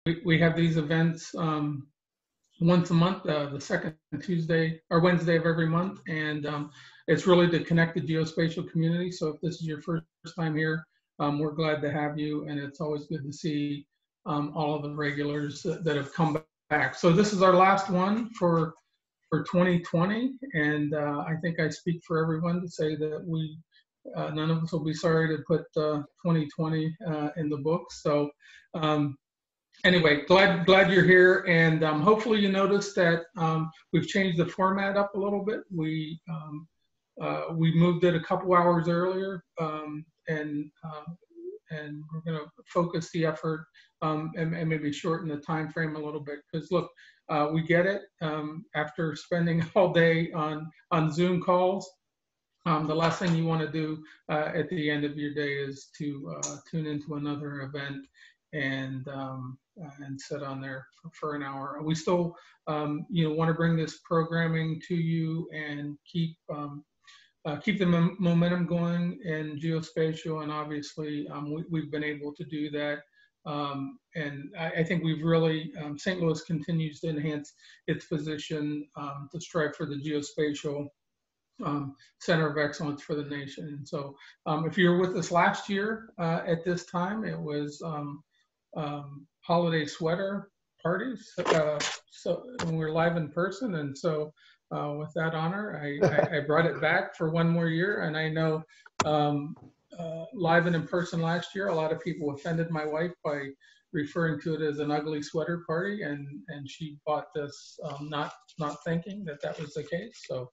we have these events once a month, the second Tuesday or Wednesday of every month, and it's really to connect the geospatial community. So if this is your first time here, we're glad to have you, and it's always good to see all of the regulars that have come back. So this is our last one for 2020, and I think I speak for everyone to say that we none of us will be sorry to put 2020 in the books. So anyway, glad you're here, and hopefully you noticed that we've changed the format up a little bit. We moved it a couple hours earlier, and we're going to focus the effort and maybe shorten the time frame a little bit. Because look, we get it. After spending all day on Zoom calls, the last thing you want to do at the end of your day is to tune into another event and sit on there for an hour. We still, want to bring this programming to you and keep the momentum going in geospatial, and obviously we've been able to do that. And I think we've really, St. Louis continues to enhance its position to strive for the geospatial center of excellence for the nation. And so if you were with us last year at this time, it was holiday sweater parties. So we were live in person, and so with that honor, I brought it back for one more year. And I know live and in person last year, a lot of people offended my wife by referring to it as an ugly sweater party, and she bought this not thinking that was the case. So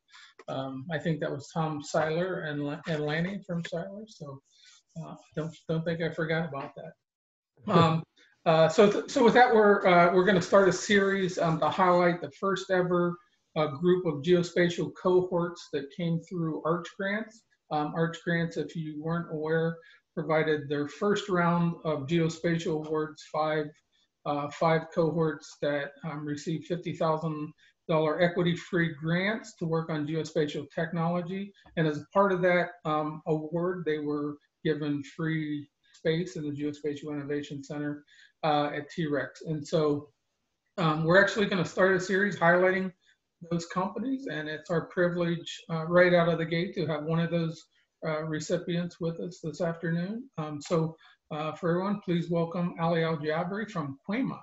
I think that was Tom Seiler and Lanny from Seiler. So don't think I forgot about that. So with that, we're going to start a series to highlight the first ever group of geospatial cohorts that came through Arch Grants. Arch Grants, if you weren't aware, provided their first round of geospatial awards, five cohorts that received $50,000 equity-free grants to work on geospatial technology. And as part of that award, they were given free space in the Geospatial Innovation Center at T-Rex. And so we're actually going to start a series highlighting those companies, and it's our privilege right out of the gate to have one of those recipients with us this afternoon. So for everyone, please welcome Ali Al-Jabry from Kwema.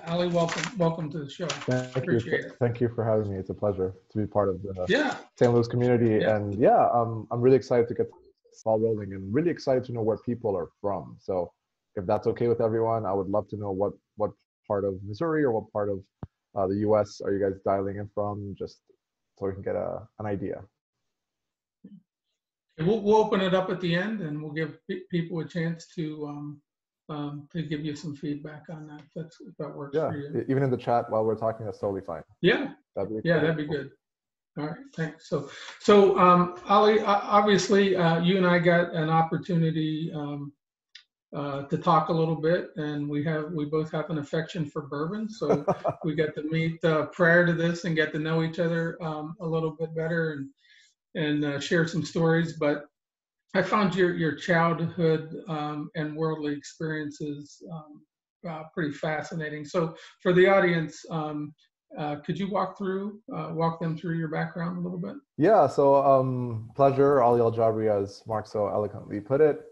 Ali, welcome to the show. Appreciate it. Thank you for having me. It's a pleasure to be part of the St. Louis community. Yeah. And I'm really excited to get this ball rolling, and really excited to know where people are from. So if that's okay with everyone, I would love to know what part of Missouri or what part of the US are you guys dialing in from, just so we can get an idea. We'll open it up at the end, and we'll give people a chance to give you some feedback on that, if that works for you. Even in the chat while we're talking, that's totally fine. Yeah, that'd be good. All right, thanks. So Ali, obviously you and I got an opportunity to talk a little bit, and we both have an affection for bourbon, so we got to meet prior to this and get to know each other a little bit better and share some stories. But I found your childhood and worldly experiences pretty fascinating. So for the audience, could you walk them through your background a little bit? Yeah, so pleasure, Ali Al-Jabry, as Mark so eloquently put it.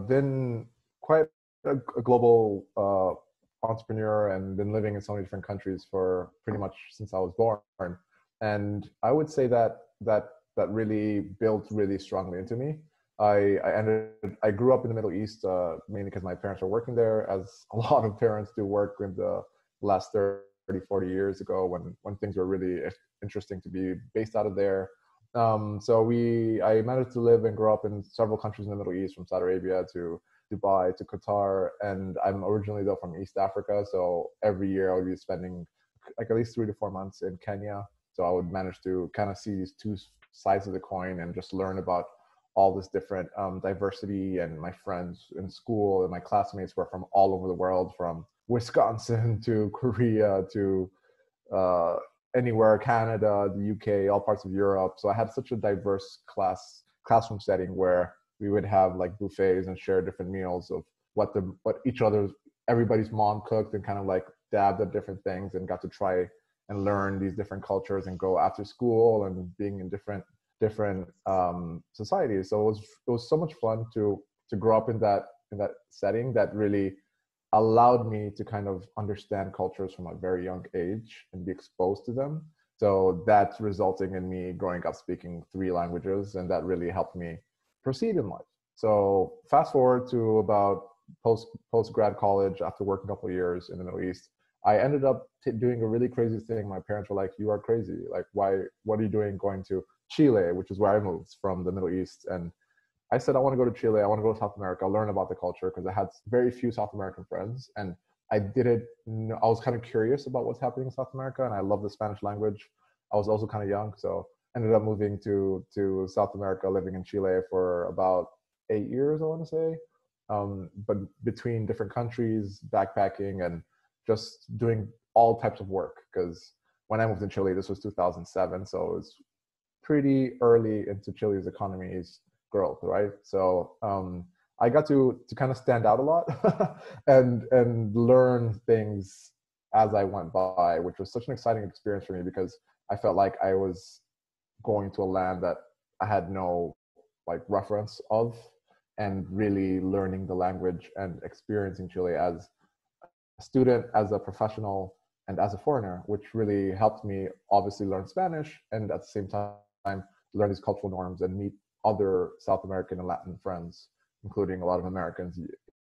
Been quite a global entrepreneur, and been living in so many different countries for pretty much since I was born. And I would say that really built really strongly into me. I grew up in the Middle East mainly because my parents were working there, as a lot of parents do work in the last 30, 40 years ago when things were really interesting to be based out of there. So I managed to live and grow up in several countries in the Middle East, from Saudi Arabia to Dubai to Qatar. And I'm originally though from East Africa. So every year I would be spending like at least 3 to 4 months in Kenya. So I would manage to kind of see these two sides of the coin and just learn about all this different diversity. And my friends in school and my classmates were from all over the world, from Wisconsin to Korea to anywhere, Canada, the UK, all parts of Europe. So I had such a diverse classroom setting where we would have like buffets and share different meals of what each other everybody's mom cooked and kind of like dabbed at different things and got to try and learn these different cultures and go after school and being in different societies. So it was so much fun to grow up in that setting that really allowed me to kind of understand cultures from a very young age and be exposed to them. So that's resulting in me growing up speaking 3 languages, and that really helped me proceed in life. So fast forward to about post grad college, after working a couple of years in the Middle East, I ended up doing a really crazy thing. My parents were like, "You are crazy. Like, what are you doing going to Chile," which is where I moved from the Middle East? And I said, I want to go to Chile. I want to go to South America, learn about the culture, because I had very few South American friends. And I was kind of curious about what's happening in South America, and I love the Spanish language. I was also kind of young, so ended up moving to South America, living in Chile for about 8 years, I want to say. But between different countries, backpacking, and just doing all types of work. Because when I moved to Chile, this was 2007, so it was pretty early into Chile's economy's growth, right? So I got to kind of stand out a lot and learn things as I went by, which was such an exciting experience for me, because I felt like I was going to a land that I had no like reference of, and really learning the language and experiencing Chile as a student, as a professional, and as a foreigner, which really helped me obviously learn Spanish, and at the same time learn these cultural norms and meet other South American and Latin friends, including a lot of Americans,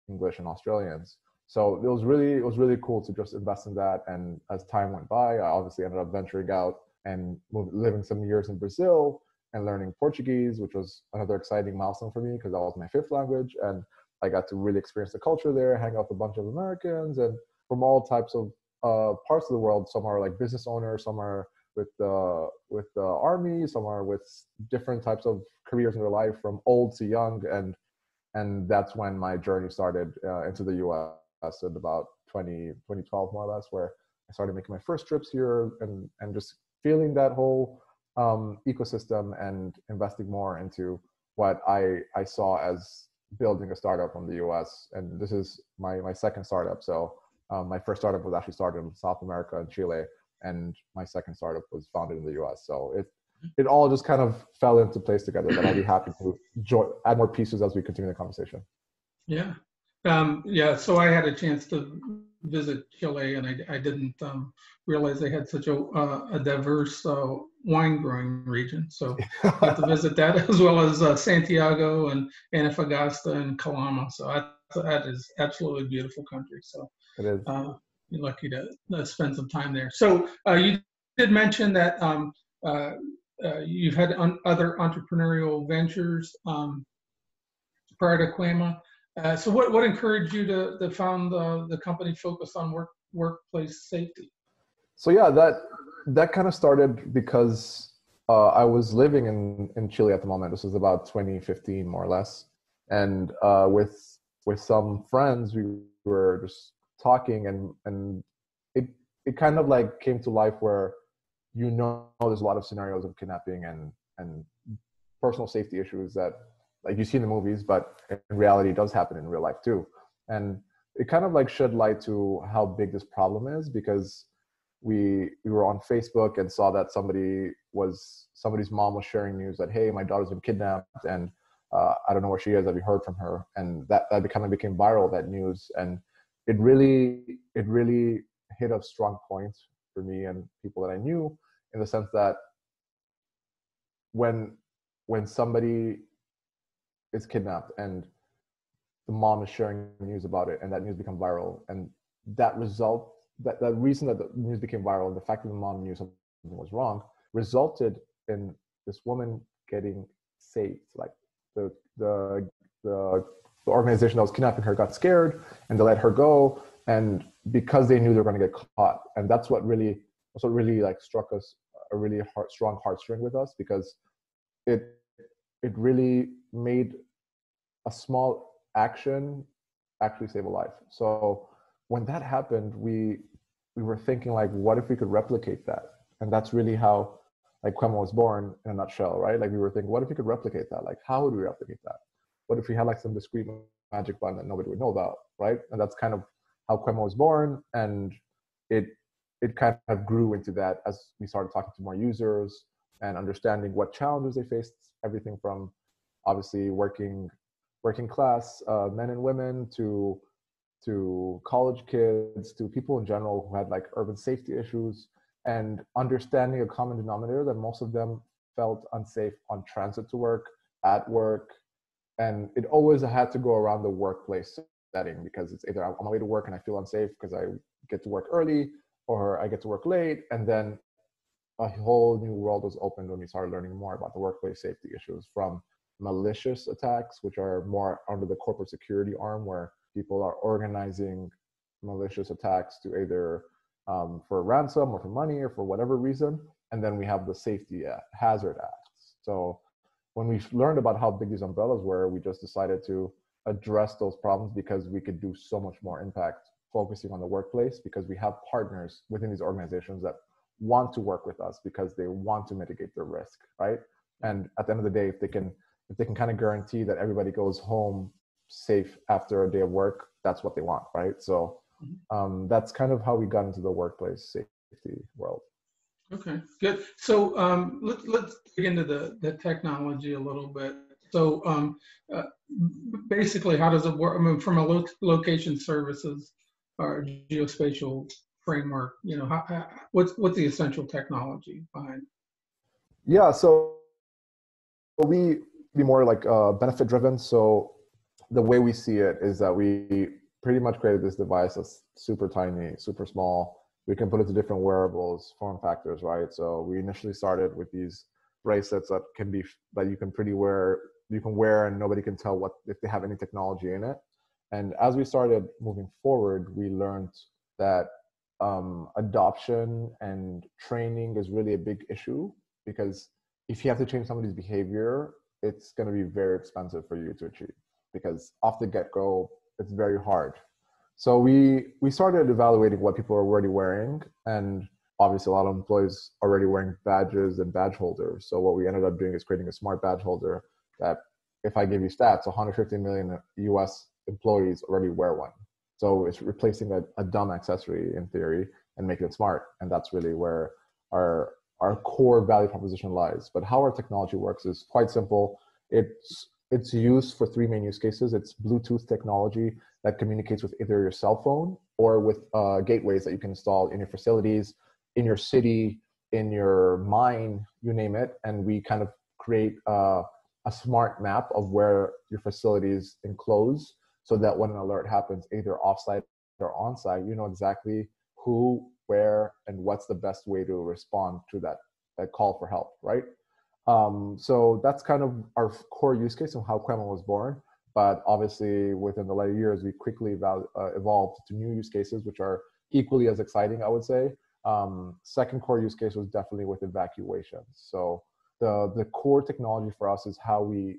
English, and Australians. So it was really cool to just invest in that. And as time went by, I obviously ended up venturing out and living some years in Brazil and learning Portuguese, which was another exciting milestone for me because that was my 5th language. And I got to really experience the culture there, hang out with a bunch of Americans and from all types of parts of the world. Some are like business owners, some are with the army, some are with different types of careers in their life, from old to young. And that's when my journey started into the US in about 2012, more or less, where I started making my first trips here and just feeling that whole ecosystem and investing more into what I saw as building a startup from the US. And this is my 2nd startup. So my first startup was actually started in South America and Chile, and my 2nd startup was founded in the US. So it all just kind of fell into place together, but I'll be happy to add more pieces as we continue the conversation. Yeah. So I had a chance to visit Chile, and I didn't realize they had such a diverse wine growing region. So I got to visit that, as well as Santiago and Antofagasta and Calama. So that is absolutely beautiful country. So It is. you're lucky to spend some time there. So you did mention that you've had other entrepreneurial ventures prior to Kwema. So what encouraged you to found the company focused on workplace safety? So yeah, that kind of started because I was living in Chile at the moment. This was about 2015, more or less, and with some friends, we were just talking, and it kind of like came to life where there's a lot of scenarios of kidnapping and personal safety issues that like you see in the movies, but in reality it does happen in real life too. And it kind of like shed light to how big this problem is, because we were on Facebook and saw that somebody's mom was sharing news that, hey, my daughter's been kidnapped and I don't know where she is. Have you heard from her? And that kind of became viral, that news. And it really hit a strong point for me and people that I knew, in the sense that when somebody is kidnapped and the mom is sharing news about it and that news become viral, and that reason that the news became viral and the fact that the mom knew something was wrong resulted in this woman getting saved. Like the organization that was kidnapping her got scared and they let her go, and because they knew they were going to get caught. And that's what really like struck us a really strong heartstring with us, because it really made a small action actually save a life. So when that happened, we were thinking, like, what if we could replicate that? And that's really how like Kwema was born, in a nutshell, right? Like we were thinking, what if we could replicate that? Like, how would we replicate that? What if we had like some discrete magic button that nobody would know about, right? And that's kind of how Kwema was born, and it kind of grew into that as we started talking to more users and understanding what challenges they faced, everything from obviously working class men and women to college kids, to people in general who had like urban safety issues, and understanding a common denominator that most of them felt unsafe on transit to work, at work. And it always had to go around the workplace setting, because it's either I'm on my way to work and I feel unsafe because I get to work early, or I get to work late. And then a whole new world was opened when we started learning more about the workplace safety issues, from malicious attacks, which are more under the corporate security arm, where people are organizing malicious attacks to either for ransom or for money or for whatever reason. And then we have the safety hazard acts. So when we learned about how big these umbrellas were, we just decided to address those problems, because we could do so much more impact focusing on the workplace, because we have partners within these organizations that want to work with us because they want to mitigate their risk, right? And at the end of the day, if they can kind of guarantee that everybody goes home safe after a day of work, that's what they want, right? So that's kind of how we got into the workplace safety world. Okay, good. So let's dig into the technology a little bit. So basically, how does it work? I mean, from a location services or geospatial framework, you know, what's the essential technology behind? Yeah, so we be more like benefit driven. So the way we see it is that we pretty much created this device that's super tiny, super small. We can put it to different wearables, form factors, right? So we initially started with these bracelets that you can wear and nobody can tell if they have any technology in it. And as we started moving forward, we learned that adoption and training is really a big issue, because if you have to change somebody's behavior, it's going to be very expensive for you to achieve, because off the get-go, it's very hard. So we started evaluating what people are already wearing, and obviously a lot of employees already wearing badges and badge holders. So what we ended up doing is creating a smart badge holder that, if I give you stats, 150 million US employees already wear one. So it's replacing a dumb accessory in theory and making it smart. And that's really where our core value proposition lies. But how our technology works is quite simple. It's used for three main use cases. It's Bluetooth technology that communicates with either your cell phone or with gateways that you can install in your facilities, in your city, in your mine, you name it. And we kind of create a smart map of where your facilities enclose, so that when an alert happens, either offsite or onsite, you know exactly who, where, and what's the best way to respond to that call for help, right? So that's kind of our core use case and how Kwema was born. But obviously, within the later years, we quickly evolved to new use cases, which are equally as exciting, I would say. Second core use case was definitely with evacuations. So the core technology for us is how we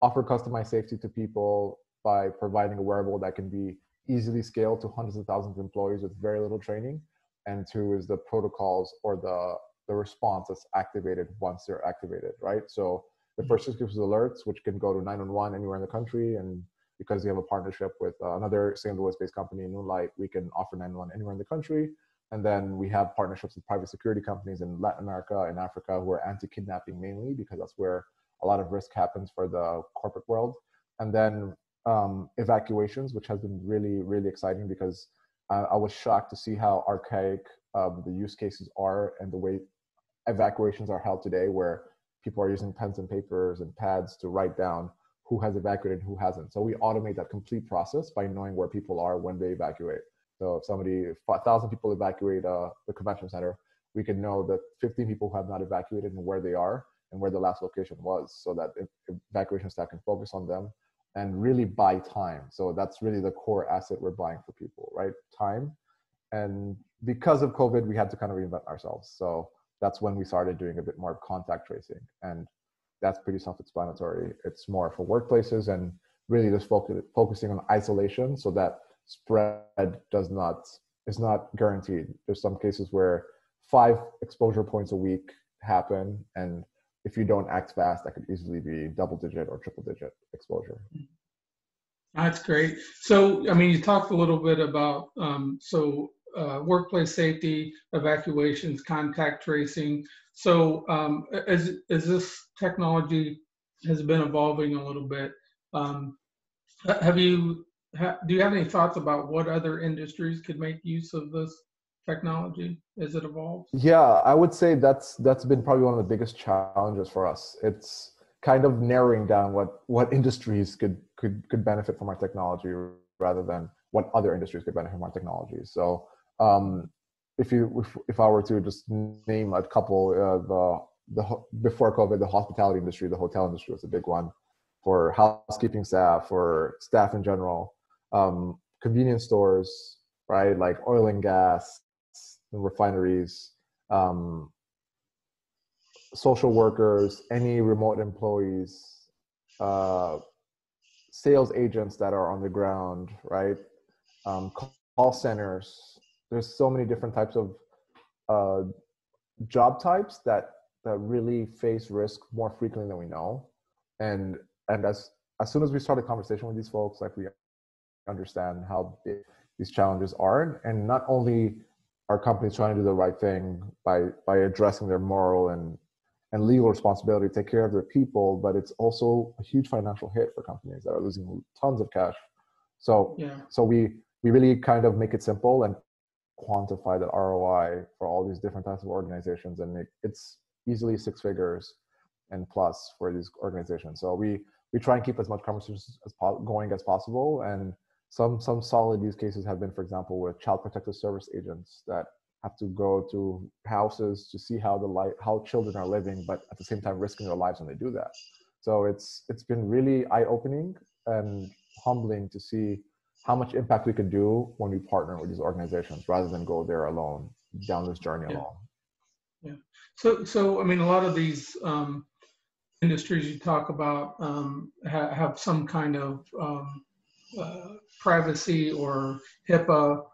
offer customized safety to people by providing a wearable that can be easily scaled to hundreds of thousands of employees with very little training. And two is the protocols or the response that's activated once they're activated, right? So the first use case is alerts, which can go to 911 anywhere in the country. And because we have a partnership with another St. Louis-based company, Moonlight, we can offer 911 anywhere in the country. And then we have partnerships with private security companies in Latin America and Africa who are anti-kidnapping mainly, because that's where a lot of risk happens for the corporate world. And then evacuations, which has been really, really exciting, because I was shocked to see how archaic the use cases are and the way evacuations are held today, where people are using pens and papers and pads to write down who has evacuated and who hasn't. So we automate that complete process by knowing where people are when they evacuate. So if 1,000 people evacuate the convention center, we can know that 15 people who have not evacuated and where they are and where the last location was, so that evacuation staff can focus on them and really buy time. So that's really the core asset we're buying for people, right? Time. And because of COVID, we had to kind of reinvent ourselves. So that's when we started doing a bit more of contact tracing. And that's pretty self-explanatory. It's more for workplaces and really just focusing on isolation, so that spread is not guaranteed. There's some cases where 5 exposure points a week happen, and if you don't act fast, that could easily be double-digit or triple-digit exposure. That's great. So, I mean, you talked a little bit about workplace safety, evacuations, contact tracing. So, as this technology has been evolving a little bit, um, have you do you have any thoughts about what other industries could make use of this technology as it evolves? Yeah, I would say that's been probably one of the biggest challenges for us. It's kind of narrowing down what industries could benefit from our technology rather than what other industries could benefit from our technology. So if I were to just name a couple, before COVID, the hospitality industry, the hotel industry was a big one for housekeeping staff, for staff in general, convenience stores, right, like oil and gas, refineries, um, social workers, any remote employees, uh, sales agents that are on the ground, right? Call centers. There's so many different types of uh, job types that really face risk more frequently than we know. And as soon as we start a conversation with these folks, like, we understand how big these challenges are, and not only are companies trying to do the right thing by addressing their moral and legal responsibility to take care of their people, but it's also a huge financial hit for companies that are losing tons of cash. So Yeah. so we really kind of make it simple and quantify the ROI for all these different types of organizations, and it's easily six figures and plus for these organizations. So we try and keep as much conversations going as possible, and some solid use cases have been, for example, with child protective service agents that have to go to houses to see how children are living, but at the same time risking their lives when they do that. So it's been really eye-opening and humbling to see how much impact we could do when we partner with these organizations rather than go there alone down this journey Yeah. alone. Yeah. So I mean, a lot of these industries you talk about have some kind of privacy or HIPAA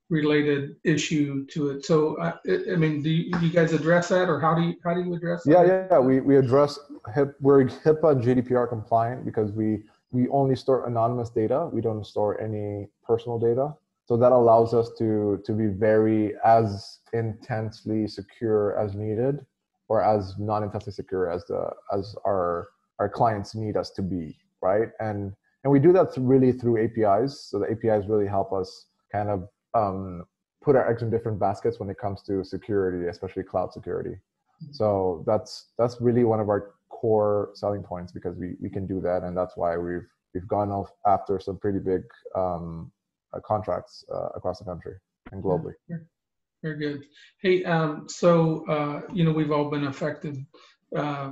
related issue to it. So I mean, do you guys address that, or how do you address that? Yeah. We address we're HIPAA and GDPR compliant because we only store anonymous data. We don't store any personal data. So that allows us to be very as intensely secure as needed, or as non-intensely secure as our clients need us to be, right? And we do that really through APIs. So the APIs really help us kind of put our eggs in different baskets when it comes to security, especially cloud security. So that's really one of our core selling points, because we can do that, and that's why we've gone off after some pretty big contracts across the country and globally. Yeah, very good. Hey, we've all been affected uh,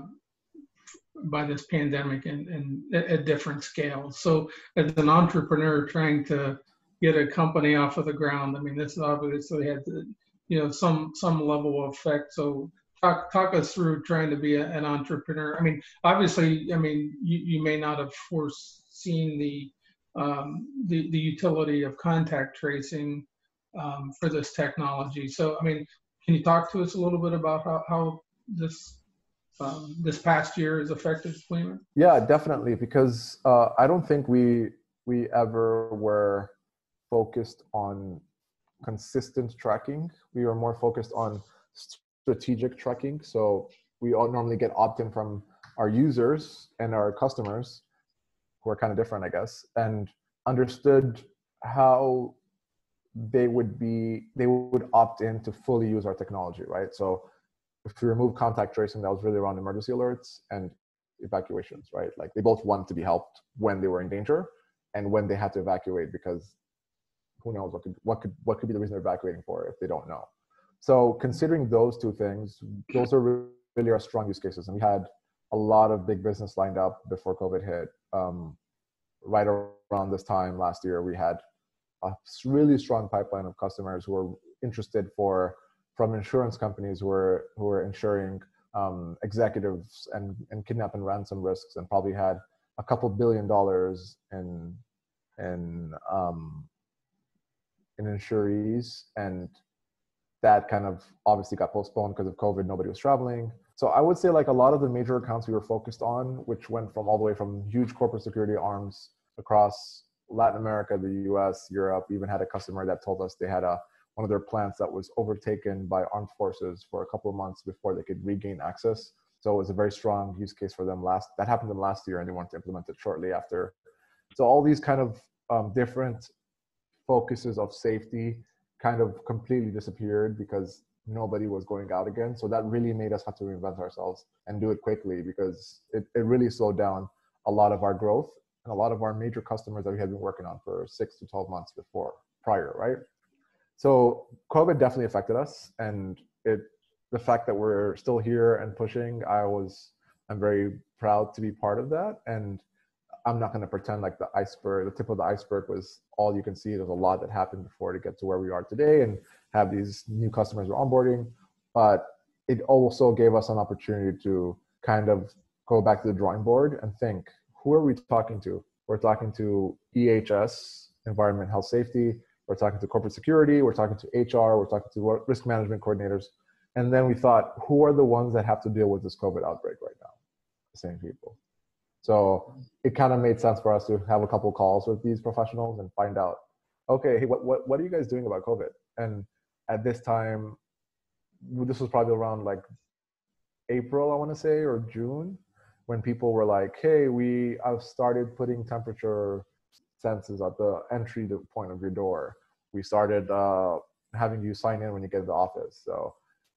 by this pandemic and at different scales. So as an entrepreneur trying to get a company off of the ground, I mean, this obviously had some level of effect. So talk us through trying to be an entrepreneur. I mean, obviously, I mean, you may not have foreseen the utility of contact tracing for this technology. So, I mean, can you talk to us a little bit about how this past year has affected Kwema? Yeah, definitely, because I don't think we ever were focused on consistent tracking. We were more focused on strategic tracking. So we all normally get opt-in from our users and our customers, who are kind of different, I guess, and understood how they would opt in to fully use our technology, right? So if we remove contact tracing, that was really around emergency alerts and evacuations, right? Like, they both wanted to be helped when they were in danger and when they had to evacuate, because who knows what could be the reason they're evacuating for if they don't know. So considering those two things, those are really our strong use cases. And we had a lot of big business lined up before COVID hit. Right around this time last year, we had a really strong pipeline of customers who were interested from insurance companies who were insuring executives and kidnap and ransom risks, and probably had a couple $2 billion in insurees, and that kind of obviously got postponed because of COVID. Nobody was traveling. So I would say, like, a lot of the major accounts we were focused on, which went from all the way from huge corporate security arms across Latin America, the US, Europe, even had a customer that told us they had one of their plants that was overtaken by armed forces for a couple of months before they could regain access. So it was a very strong use case for them that happened to them last year, and they wanted to implement it shortly after. So all these kind of different focuses of safety kind of completely disappeared because nobody was going out again. So that really made us have to reinvent ourselves and do it quickly, because it really slowed down a lot of our growth and a lot of our major customers that we had been working on for 6 to 12 months prior, right? So COVID definitely affected us, and the fact that we're still here and pushing, I'm very proud to be part of that. And I'm not going to pretend like the tip of the iceberg was all you can see. There's a lot that happened before to get to where we are today and have these new customers we're onboarding. But it also gave us an opportunity to kind of go back to the drawing board and think, who are we talking to? We're talking to EHS, Environment, Health, Safety. We're talking to corporate security. We're talking to HR. We're talking to risk management coordinators. And then we thought, who are the ones that have to deal with this COVID outbreak right now? The same people. So it kind of made sense for us to have a couple of calls with these professionals and find out, okay, hey, what are you guys doing about COVID? And at this time, this was probably around like April, I want to say, or June, when people were like, hey, I've started putting temperature sensors at the entry point of your door. We started having you sign in when you get to the office. So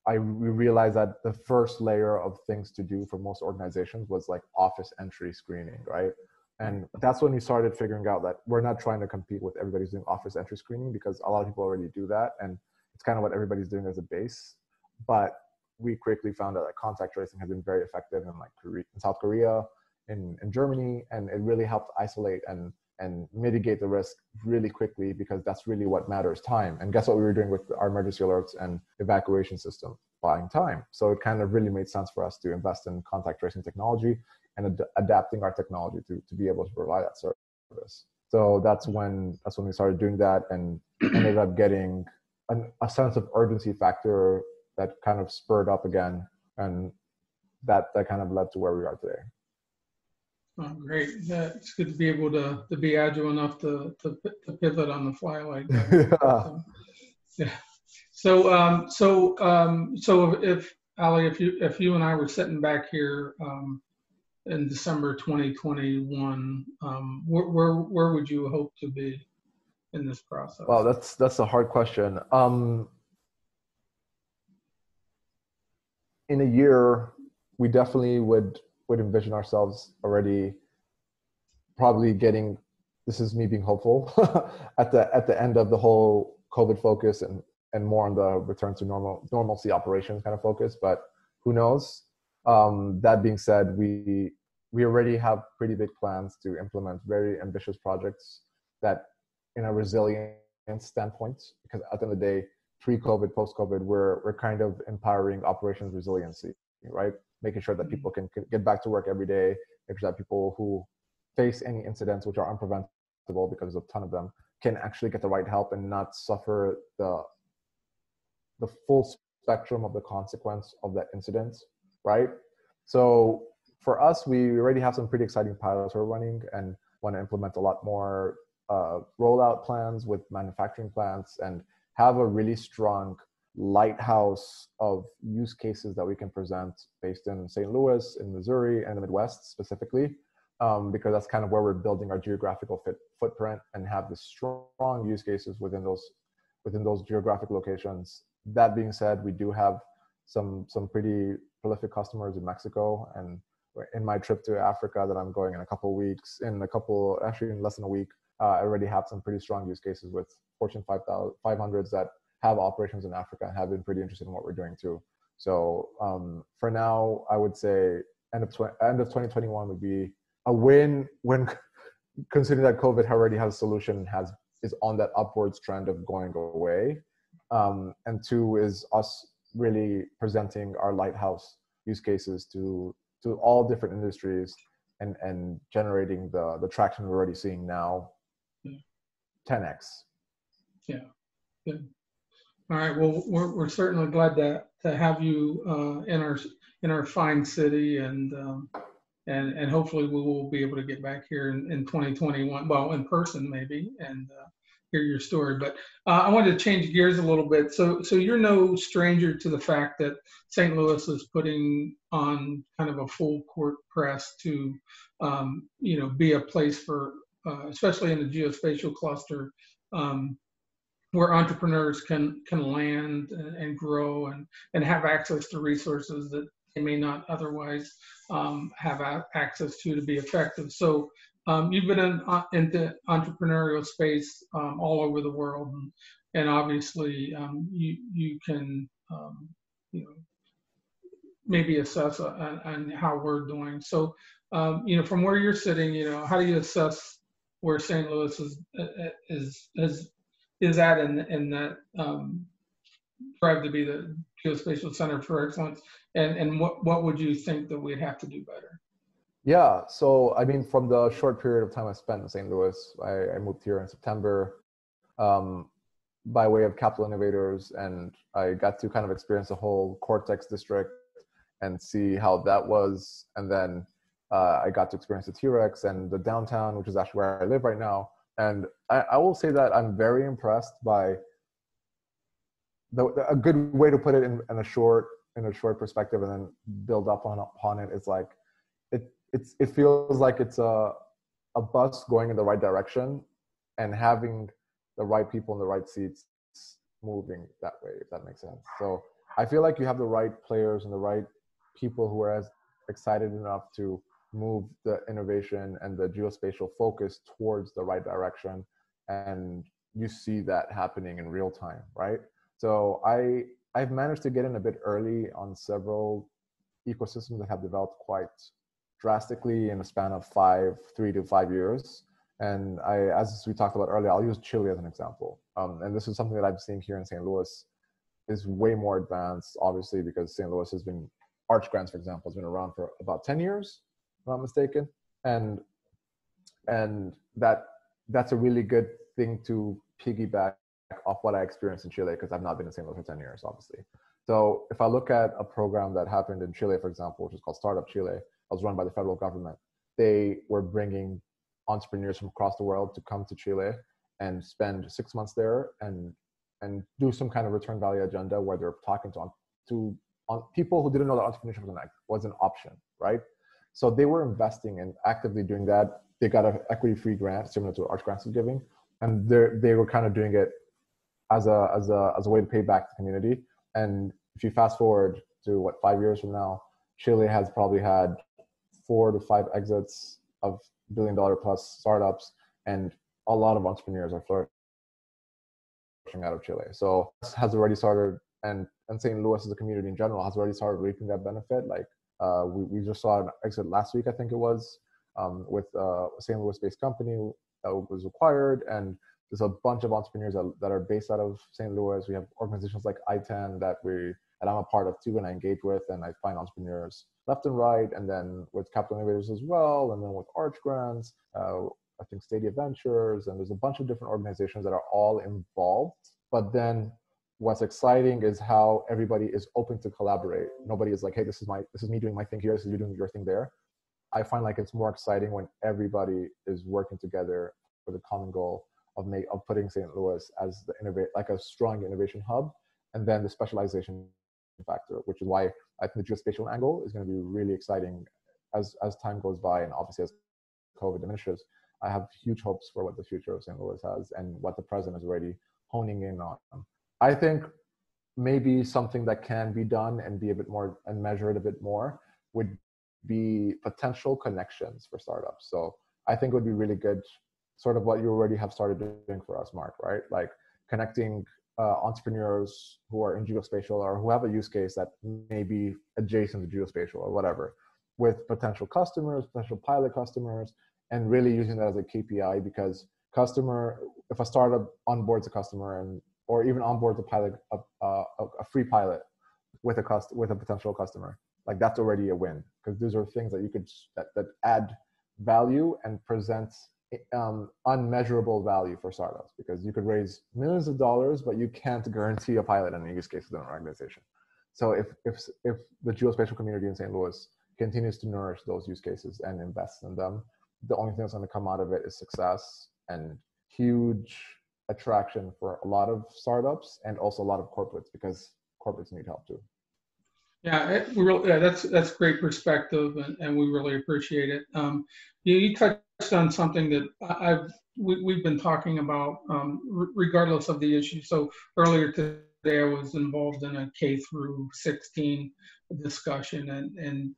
we realized that the first layer of things to do for most organizations was like office entry screening, right? And that's when we started figuring out that we're not trying to compete with everybody's doing office entry screening, because a lot of people already do that. And it's kind of what everybody's doing as a base. But we quickly found out that contact tracing has been very effective in South Korea, in Germany, and it really helped isolate and mitigate the risk really quickly, because that's really what matters, time. And guess what we were doing with our emergency alerts and evacuation system? Buying time. So it kind of really made sense for us to invest in contact tracing technology and adapting our technology to be able to provide that service. So that's when we started doing that, and ended up getting a sense of urgency factor that kind of spurred up again, and that kind of led to where we are today. Oh, great. It's good to be able to be agile enough to pivot on the fly like that. Yeah. So if Ali, if you and I were sitting back here in December 2021, where would you hope to be in this process? Well, that's a hard question. In a year, we definitely would envision ourselves already probably getting, this is me being hopeful, at the end of the whole COVID focus and more on the return to normalcy operations kind of focus, but who knows? That being said, we already have pretty big plans to implement very ambitious projects that, in a resilience standpoint, because at the end of the day, pre-COVID, post-COVID, we're kind of empowering operations resiliency, right? Making sure that people can get back to work every day, making sure that people who face any incidents which are unpreventable, because there's a ton of them, can actually get the right help and not suffer the full spectrum of the consequence of that incident, right? So for us, we already have some pretty exciting pilots we're running and want to implement a lot more rollout plans with manufacturing plants, and have a really strong lighthouse of use cases that we can present based in St. Louis, in Missouri, and the Midwest specifically, because that's kind of where we're building our geographical footprint, and have the strong use cases within those geographic locations. That being said, we do have some pretty prolific customers in Mexico, and in my trip to Africa that I'm going in a couple of weeks, actually in less than a week, I already have some pretty strong use cases with Fortune 500s that have operations in Africa and have been pretty interested in what we're doing too. So for now, I would say end of 2021 would be a win, when considering that COVID already has a solution, is on that upwards trend of going away. And two is us really presenting our lighthouse use cases to all different industries, and generating the traction we're already seeing now, 10x. Yeah, good. All right. Well, we're certainly glad to have you in our fine city, and and hopefully we will be able to get back here in 2021, well, in person maybe, and hear your story. But I wanted to change gears a little bit. So you're no stranger to the fact that St. Louis is putting on kind of a full court press to, be a place for, especially in the geospatial cluster, where entrepreneurs can land and grow and have access to resources that they may not otherwise have access to be effective. So you've been into entrepreneurial space all over the world, and obviously you can maybe assess on how we're doing. So from where you're sitting, how do you assess where St. Louis is at in that drive to be the Geospatial Center for Excellence, and what would you think that we'd have to do better? Yeah, so I mean, from the short period of time I spent in St. Louis, I moved here in September by way of Capital Innovators, and I got to kind of experience the whole Cortex district and see how that was. And then I got to experience the T-Rex and the downtown, which is actually where I live right now. And I will say that I'm very impressed by a good way to put it in a short perspective and then build up upon it. It's like, it feels like it's a bus going in the right direction and having the right people in the right seats moving that way, if that makes sense. So I feel like you have the right players and the right people who are as excited enough to move the innovation and the geospatial focus towards the right direction. And you see that happening in real time, right? So I've managed to get in a bit early on several ecosystems that have developed quite drastically in a span of 3 to 5 years. And as we talked about earlier, I'll use Chile as an example. And this is something that I'm seeing here in St. Louis is way more advanced, obviously, because St. Louis has been, Arch Grants, for example, has been around for about 10 years, if I'm not mistaken. And that's a really good thing to piggyback off what I experienced in Chile, because I've not been in St. Louis for 10 years, obviously. So if I look at a program that happened in Chile, for example, which is called Startup Chile, was run by the federal government. They were bringing entrepreneurs from across the world to come to Chile and spend 6 months there and do some kind of return value agenda where they're talking to people who didn't know that entrepreneurship was an option, right? So they were investing and actively doing that. They got an equity-free grant similar to Arch Grants is giving, and they were kind of doing it as a way to pay back the community. And if you fast forward to 5 years from now, Chile has probably had 4 to 5 exits of $1 billion plus startups, and a lot of entrepreneurs are flourishing out of Chile. So this has already started, and St. Louis as a community in general has already started reaping that benefit. Like we just saw an exit last week, I think it was, with a St. Louis-based company that was acquired, and there's a bunch of entrepreneurs that are based out of St. Louis. We have organizations like ITAN that I'm a part of too, and I engage with, and I find entrepreneurs left and right, and then with Capital Innovators as well, and then with Arch Grants, I think Stadia Ventures, and there's a bunch of different organizations that are all involved. But then what's exciting is how everybody is open to collaborate. Nobody is like, hey, this is me doing my thing here, this is you doing your thing there. I find like it's more exciting when everybody is working together for the common goal of putting St. Louis as like a strong innovation hub, and then the specialization factor, which is why I think the geospatial angle is going to be really exciting as time goes by, and obviously as COVID diminishes. I have huge hopes for what the future of St. Louis has and what the president is already honing in on. I think maybe something that can be done and be a bit more and measured a bit more would be potential connections for startups. So I think it would be really good, sort of what you already have started doing for us, Mark, right? Like connecting entrepreneurs who are in geospatial or who have a use case that may be adjacent to geospatial or whatever, with potential customers, potential pilot customers, and really using that as a KPI, because if a startup onboards a customer or even onboards a free pilot with a potential customer, like that's already a win, because those are things that you could that add value and present unmeasurable value for startups, because you could raise millions of dollars, but you can't guarantee a pilot and a use case within an organization. So if the geospatial community in St. Louis continues to nourish those use cases and invests in them, the only thing that's going to come out of it is success and huge attraction for a lot of startups and also a lot of corporates, because corporates need help too. Yeah, that's great perspective, and we really appreciate it. You touched on something that we've been talking about, regardless of the issue. So earlier today, I was involved in a K through 16 discussion, and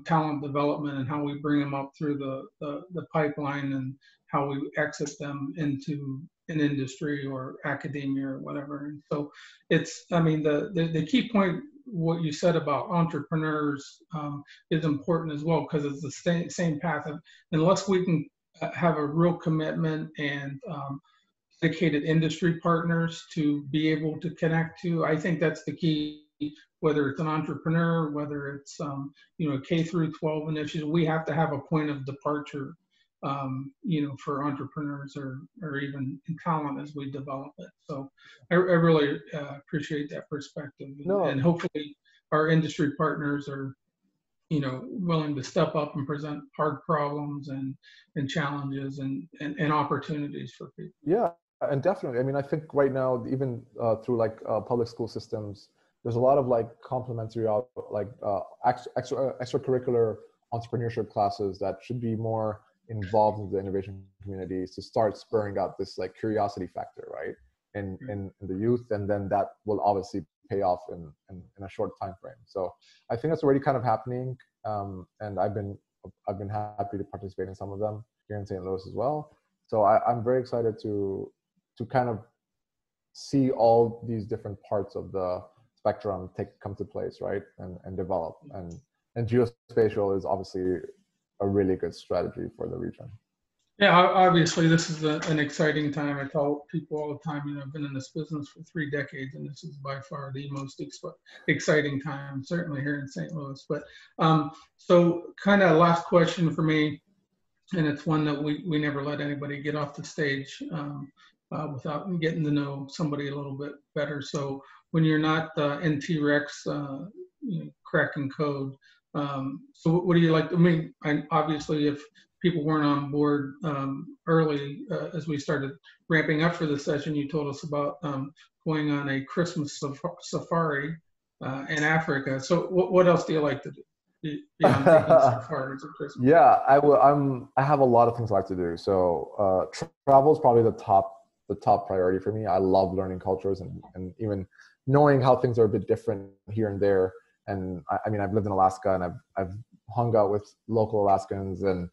talent development and how we bring them up through the pipeline and how we exit them into an industry or academia or whatever. And so the key point, what you said about entrepreneurs, is important as well, because it's the same path. Unless we can have a real commitment and dedicated industry partners to be able to connect to, I think that's the key. Whether it's an entrepreneur, whether it's a K through 12 initiative, we have to have a point of departure, for entrepreneurs or even in talent as we develop it. So I really appreciate that perspective. And hopefully our industry partners are, willing to step up and present hard problems and challenges and opportunities for people. Yeah, and definitely. I mean, I think right now, even through public school systems, there's a lot of complementary, extracurricular entrepreneurship classes that should be more involved in the innovation communities to start spurring up this curiosity factor, right? In the youth, and then that will obviously pay off in a short time frame. So I think that's already kind of happening, and I've been happy to participate in some of them here in St. Louis as well. So I'm very excited to kind of see all these different parts of the spectrum come to place, right, and develop. And geospatial is obviously a really good strategy for the region. Yeah, obviously this is an exciting time. I tell people all the time, I've been in this business for 3 decades, and this is by far the most exciting time, certainly here in St. Louis. But so kind of last question for me, and it's one that we never let anybody get off the stage without getting to know somebody a little bit better. So when you're not in T-Rex cracking code, so what do you like? I mean, obviously if people weren't on board early as we started ramping up for the session, you told us about going on a Christmas safari in Africa. So what else do you like to do beyond taking safaris at Christmas? Yeah, I have a lot of things I like to do. So travel is probably the top priority for me. I love learning cultures and even knowing how things are a bit different here and there. And I mean, I've lived in Alaska, and I've hung out with local Alaskans and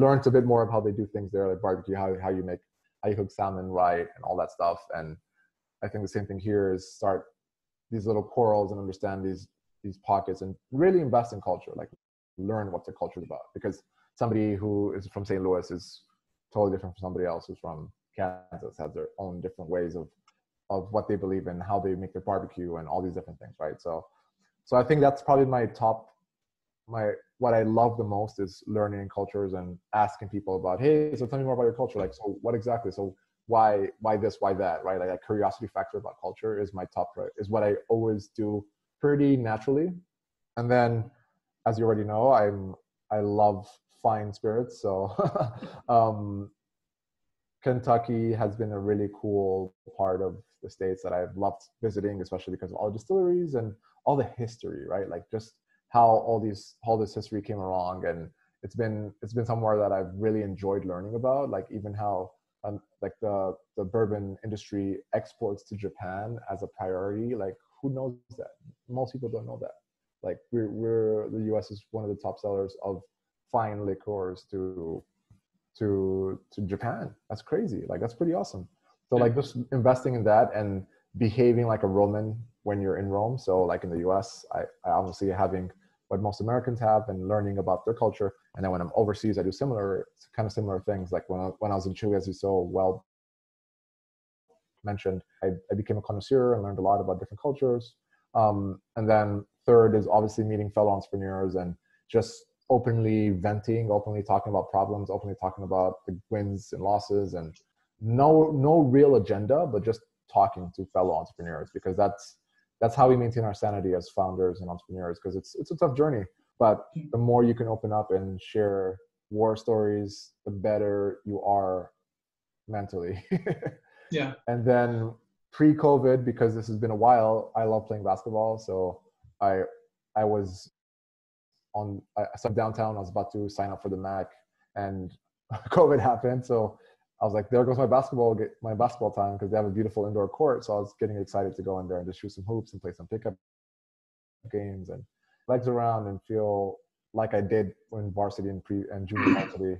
learned a bit more of how they do things there, like barbecue, how you cook salmon right, and all that stuff. And I think the same thing here is start these little corals and understand these pockets and really invest in culture, learn what the culture is about. Because somebody who is from St. Louis is totally different from somebody else who's from Kansas, has their own different ways of what they believe in, how they make their barbecue, and all these different things, right? So I think that's probably what I love the most is learning cultures and asking people about, hey, so tell me more about your culture. So what exactly? So why this, why that, right? Like a curiosity factor about culture is my top priority, is what I always do pretty naturally. And then, as you already know, I love fine spirits. So Kentucky has been a really cool part of the States that I've loved visiting, especially because of all the distilleries and all the history, right? Just how all this history came along, and it's been somewhere that I've really enjoyed learning about, even how the bourbon industry exports to Japan as a priority. Who knows that? Most people don't know that. The US is one of the top sellers of fine liqueurs to Japan. That's crazy. That's pretty awesome. So just investing in that and behaving like a Roman when you're in Rome. So in the US, I obviously having what most Americans have and learning about their culture. And then when I'm overseas, I do similar things. When I was in Chile, as you so well mentioned, I became a connoisseur and learned a lot about different cultures. And then third is obviously meeting fellow entrepreneurs and just openly venting, openly talking about problems, openly talking about the wins and losses, and no real agenda, but just talking to fellow entrepreneurs, because that's how we maintain our sanity as founders and entrepreneurs, because it's a tough journey. But the more you can open up and share war stories, the better you are mentally. Yeah. And then pre-COVID, because this has been a while, I love playing basketball. So I was I started downtown. I was about to sign up for the MAC, and COVID happened. So I was like, there goes my basketball time, because they have a beautiful indoor court. So I was getting excited to go in there and just shoot some hoops and play some pickup games and legs around and feel like I did in varsity and junior varsity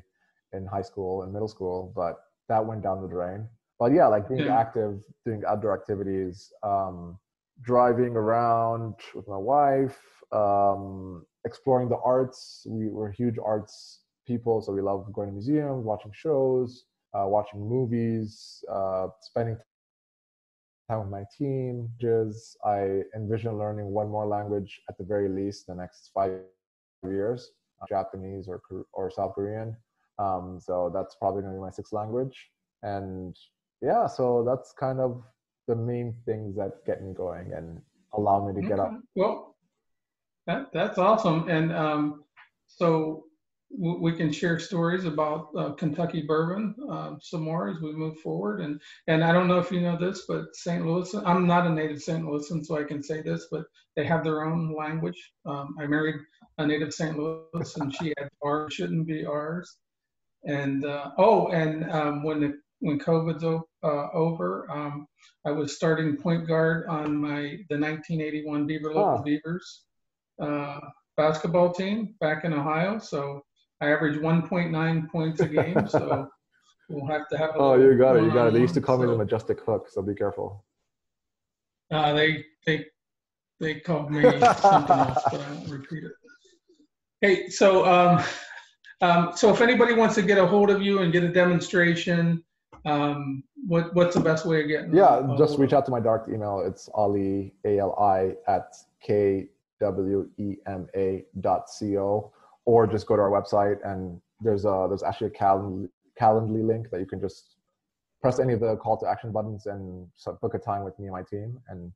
in high school and middle school. But that went down the drain. But yeah, like being active, doing outdoor activities, driving around with my wife, exploring the arts. We're huge arts people, so we love going to museums, watching shows, watching movies, spending time with my team. I envision learning one more language at the very least the next 5 years, Japanese or South Korean. So that's probably going to be my sixth language. And yeah, so that's kind of the main things that get me going and allow me to get up. Well, that's awesome. And so we can share stories about Kentucky bourbon some more as we move forward. And I don't know if you know this, but St. Louis, I'm not a native St. Louisan, so I can say this, but they have their own language. I married a native St. Louis, and she had R, shouldn't be R's. And when COVID's over, I was starting point guard on the 1981 Beaver Local Beavers basketball team back in Ohio. So I averaged 1.9 points a game. So we'll have to have a you got it. They used to call me the Majestic Hook, so be careful. They called me something else, but I won't repeat it. Hey, so if anybody wants to get a hold of you and get a demonstration, what's the best way of getting? Yeah, just reach out to my direct email. It's Ali, ALI at KWEMA.co, or just go to our website, and there's actually a Calendly link that you can just press any of the call to action buttons and book a time with me and my team, and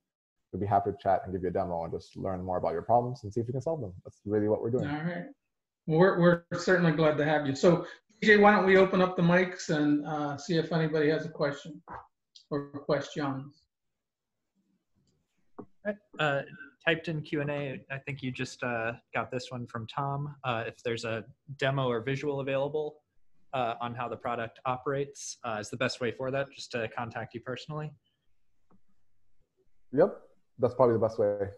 we'd be happy to chat and give you a demo and just learn more about your problems and see if we can solve them. That's really what we're doing. All right. We're certainly glad to have you. So, PJ, why don't we open up the mics and see if anybody has a question or questions? Typed in Q&A. I think you just got this one from Tom. If there's a demo or visual available on how the product operates, is the best way for that just to contact you personally? Yep, that's probably the best way.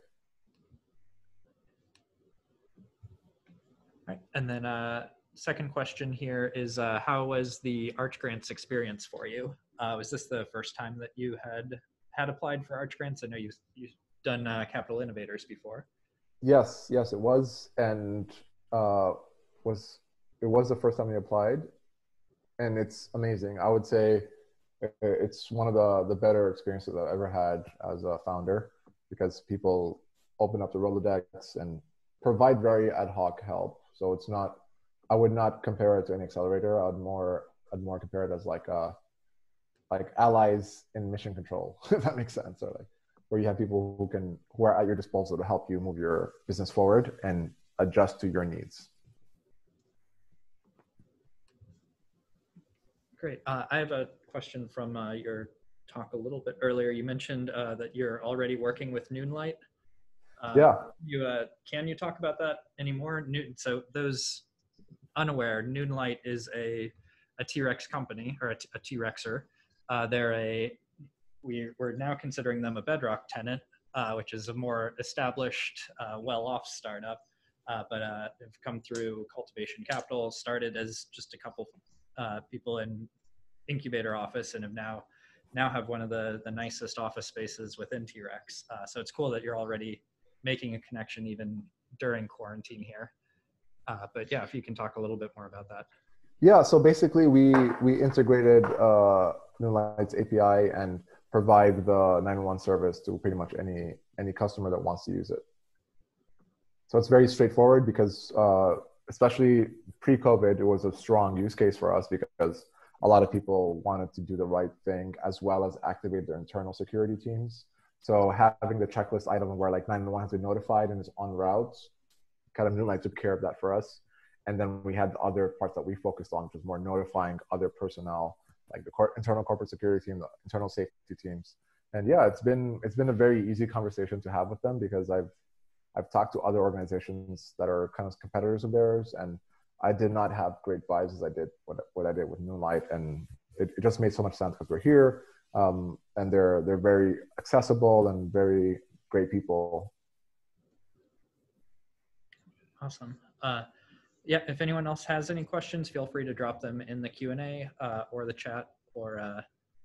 Right. And then second question here is, how was the Arch Grants experience for you? Was this the first time that you had applied for Arch Grants? I know you've done Capital Innovators before. Yes, it was. And it was the first time we applied. And it's amazing. I would say it's one of the better experiences I've ever had as a founder, because people open up the Rolodex and provide very ad hoc help. So it's not, I would not compare it to an accelerator. I'd more compare it as like allies in mission control, if that makes sense. Or like where you have people who are at your disposal to help you move your business forward and adjust to your needs. Great. I have a question from your talk a little bit earlier. You mentioned that you're already working with Noonlight. Yeah. Can you talk about that anymore? So those unaware, Noonlight is a T-Rex company, or a T-Rexer. We're now considering them a Bedrock tenant, which is a more established, well-off startup, but have come through cultivation capital, started as just a couple people in Incubator office, and have now have one of the nicest office spaces within T-Rex. So it's cool that you're already making a connection even during quarantine here. But yeah, if you can talk a little bit more about that. Yeah, so basically we integrated Noonlight's API and provide the 911 service to pretty much any customer that wants to use it. So it's very straightforward, because especially pre-COVID, it was a strong use case for us, because a lot of people wanted to do the right thing as well as activate their internal security teams. So having the checklist item where like 911 has been notified and is en route kind of Moonlight took care of that for us. And then we had the other parts that we focused on, which was more notifying other personnel, like the internal corporate security team, the internal safety teams. And yeah, it's been a very easy conversation to have with them, because I've talked to other organizations that are kind of competitors of theirs, and I did not have great vibes as I did what I did with Moonlight, and it just made so much sense because we're here, and they're very accessible and very great people. Awesome. Yeah, if anyone else has any questions, feel free to drop them in the Q&A or the chat, or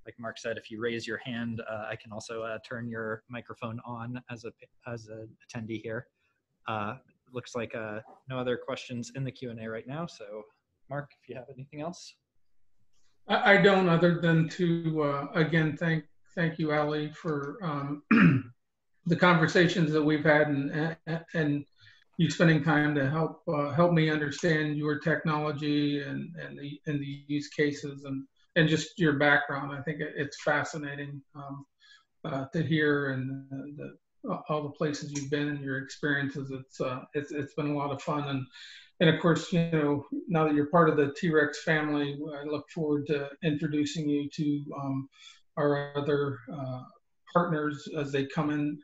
like Mark said, if you raise your hand, I can also turn your microphone on as an attendee here. Looks like no other questions in the Q&A right now. So Mark, if you have anything else. I don't, other than to, again, thank you, Ali, for the conversations that we've had, and you spending time to help me understand your technology and the use cases and just your background. I think it's fascinating to hear, and all the places you've been and your experiences. It's been a lot of fun, and of course, you know, now that you're part of the T-Rex family, I look forward to introducing you to our other partners as they come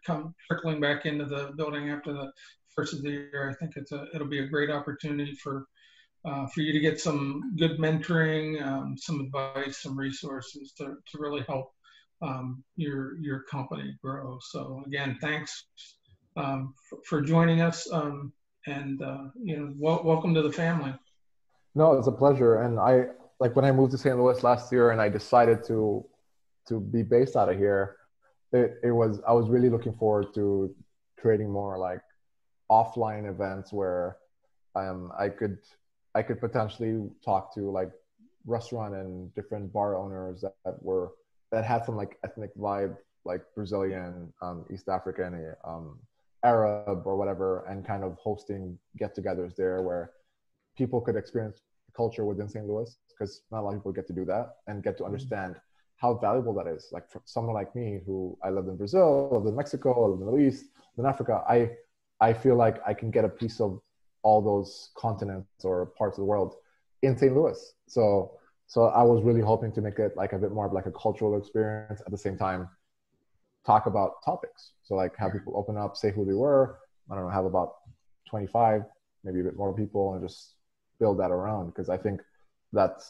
trickling back into the building after the first of the year. I think it'll be a great opportunity for you to get some good mentoring, some advice, some resources to really help your company grow. So again, thanks for joining us, and you know, welcome to the family. No, it's a pleasure. And when I moved to St. Louis last year and I decided to be based out of here, I was really looking forward to creating more like offline events where I could potentially talk to like restaurant and different bar owners that had some like ethnic vibe, like Brazilian, East African, Arab or whatever, and kind of hosting get-togethers there where people could experience culture within St. Louis, because not a lot of people get to do that and get to understand how valuable that is. Like for someone like me, who I lived in Brazil, lived in Mexico, lived in the Middle East, lived in Africa, I feel like I can get a piece of all those continents or parts of the world in St. Louis. So I was really hoping to make it like a bit more of like a cultural experience, at the same time talk about topics. So like have people open up, say who they were. I don't know, have about 25, maybe a bit more people, and just build that around, because I think that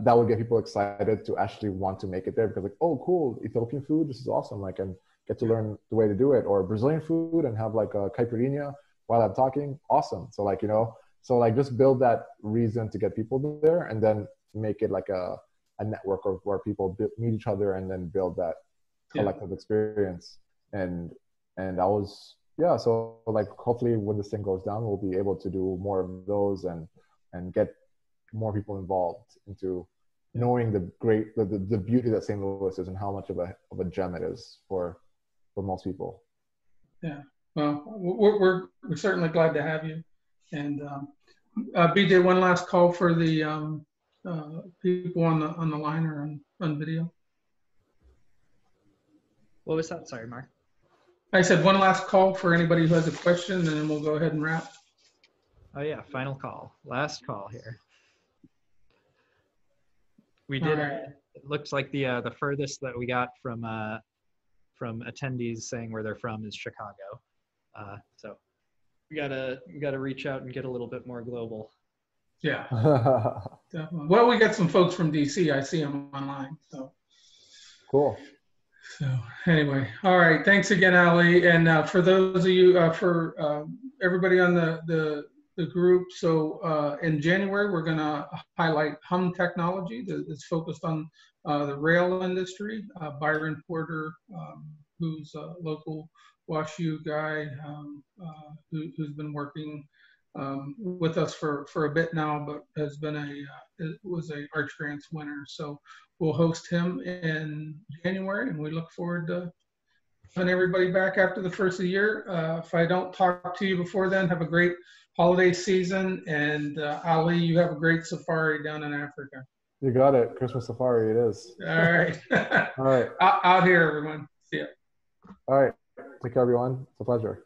would get people excited to actually want to make it there, because like, oh cool, Ethiopian food, this is awesome, like, and get to learn the way to do it, or Brazilian food and have like a caipirinha while I'm talking, awesome. So like, you know, so like just build that reason to get people there, and then make it like a network of where people meet each other and then build that collective experience. And I was, so like hopefully when this thing goes down, we'll be able to do more of those and get more people involved into knowing the beauty that St. Louis is and how much of a gem it is for most people. Yeah, well, we're certainly glad to have you. And BJ, one last call for the people on the line or on video. What was that? Sorry, Mark. I said one last call for anybody who has a question, and then we'll go ahead and wrap. Oh yeah, final call, last call here. We did. It looks like the furthest that we got from attendees saying where they're from is Chicago. So we gotta reach out and get a little bit more global. Yeah, definitely. Well, we got some folks from DC. I see them online. So cool. So anyway, all right. Thanks again, Ali. And for those of you, for everybody on the group. So in January, we're going to highlight Hum Technology that's focused on the rail industry. Byron Porter, who's a local WashU guy, who's been working with us for a bit now, but has been was a Arch Grants winner. So we'll host him in January, and we look forward to having everybody back after the first of the year. If I don't talk to you before then, have a great holiday season, and Ali, you have a great safari down in Africa. You got it. Christmas safari it is. All right. All right. Out here, everyone. See ya. All right. Take care, everyone. It's a pleasure.